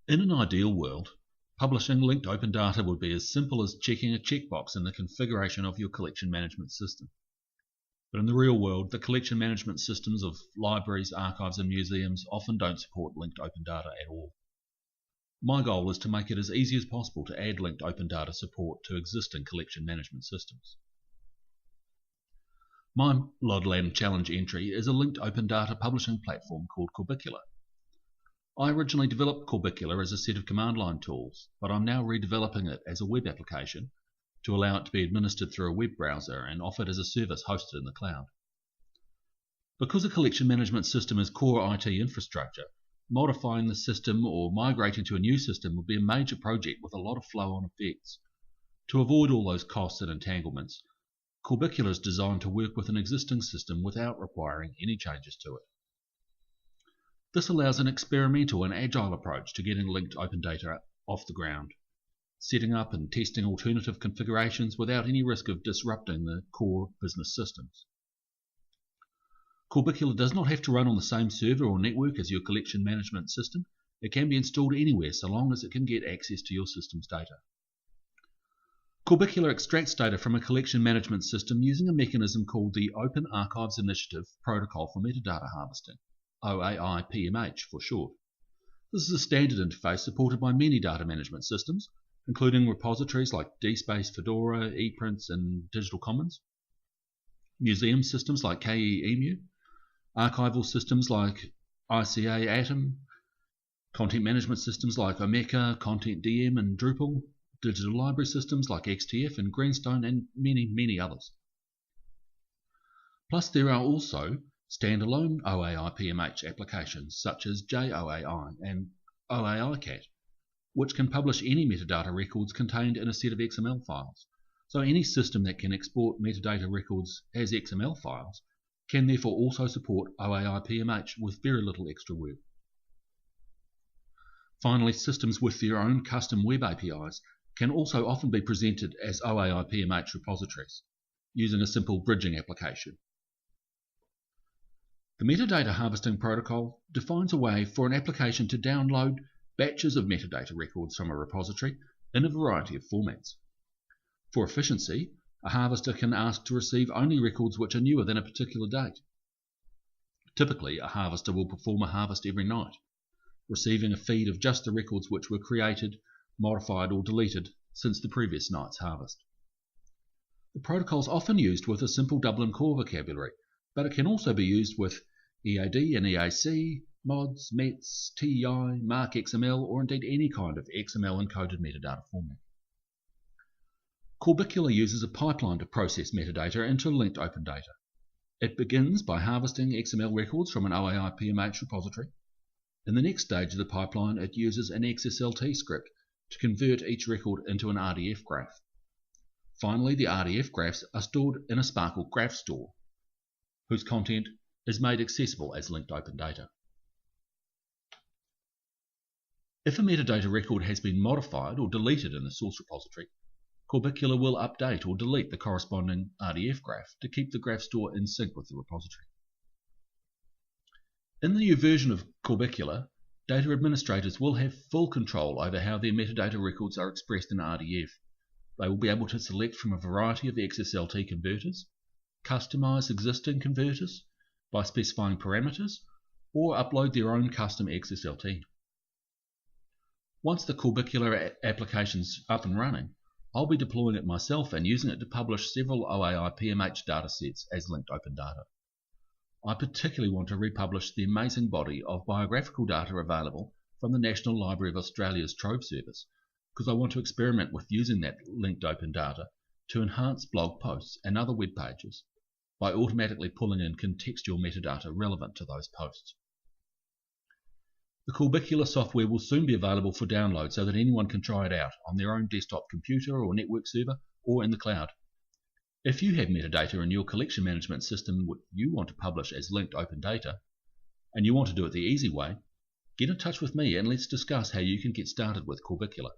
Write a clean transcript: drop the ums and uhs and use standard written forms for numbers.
In an ideal world, publishing linked open data would be as simple as checking a checkbox in the configuration of your collection management system. But in the real world, the collection management systems of libraries, archives and museums often don't support linked open data at all. My goal is to make it as easy as possible to add linked open data support to existing collection management systems. My LODLAM challenge entry is a linked open data publishing platform called Corbicula. I originally developed Corbicula as a set of command line tools, but I'm now redeveloping it as a web application to allow it to be administered through a web browser and offered as a service hosted in the cloud. Because a collection management system is core IT infrastructure, modifying the system or migrating to a new system would be a major project with a lot of flow-on effects. To avoid all those costs and entanglements, Corbicula is designed to work with an existing system without requiring any changes to it. This allows an experimental and agile approach to getting linked open data off the ground, setting up and testing alternative configurations without any risk of disrupting the core business systems. Corbicula does not have to run on the same server or network as your collection management system. It can be installed anywhere so long as it can get access to your system's data. Corbicula extracts data from a collection management system using a mechanism called the Open Archives Initiative Protocol for Metadata Harvesting, OAI-PMH for short. This is a standard interface supported by many data management systems, including repositories like DSpace, Fedora, ePrints and Digital Commons, museum systems like KE-EMU, archival systems like ICA Atom, content management systems like Omeka, Content DM and Drupal, digital library systems like XTF and Greenstone, and many, many others. Plus there are also standalone OAI-PMH applications such as JOAI and OAI-CAT, which can publish any metadata records contained in a set of XML files. So any system that can export metadata records as XML files can therefore also support OAI-PMH with very little extra work. Finally, systems with their own custom web APIs can also often be presented as OAI-PMH repositories, using a simple bridging application. The metadata harvesting protocol defines a way for an application to download batches of metadata records from a repository in a variety of formats. For efficiency, a harvester can ask to receive only records which are newer than a particular date. Typically, a harvester will perform a harvest every night, receiving a feed of just the records which were created, modified or deleted since the previous night's harvest. The protocol is often used with a simple Dublin core vocabulary, but it can also be used with EAD and EAC, mods, METs, TEI, Mark XML, or indeed any kind of XML encoded metadata format. Corbicula uses a pipeline to process metadata into linked open data. It begins by harvesting XML records from an OAI-PMH repository. In the next stage of the pipeline, it uses an XSLT script to convert each record into an RDF graph. Finally, the RDF graphs are stored in a Sparkle graph store, whose content is made accessible as linked open data. If a metadata record has been modified or deleted in the source repository, Corbicula will update or delete the corresponding RDF graph to keep the graph store in sync with the repository. In the new version of Corbicula, data administrators will have full control over how their metadata records are expressed in RDF. They will be able to select from a variety of XSLT converters, customize existing converters by specifying parameters, or upload their own custom XSLT. Once the Corbicula application's up and running, I'll be deploying it myself and using it to publish several OAI-PMH datasets as linked open data. I particularly want to republish the amazing body of biographical data available from the National Library of Australia's Trove service, because I want to experiment with using that linked open data to enhance blog posts and other web pages by automatically pulling in contextual metadata relevant to those posts. The Corbicula software will soon be available for download so that anyone can try it out on their own desktop computer or network server or in the cloud. If you have metadata in your collection management system which you want to publish as linked open data, and you want to do it the easy way, get in touch with me and let's discuss how you can get started with Corbicula.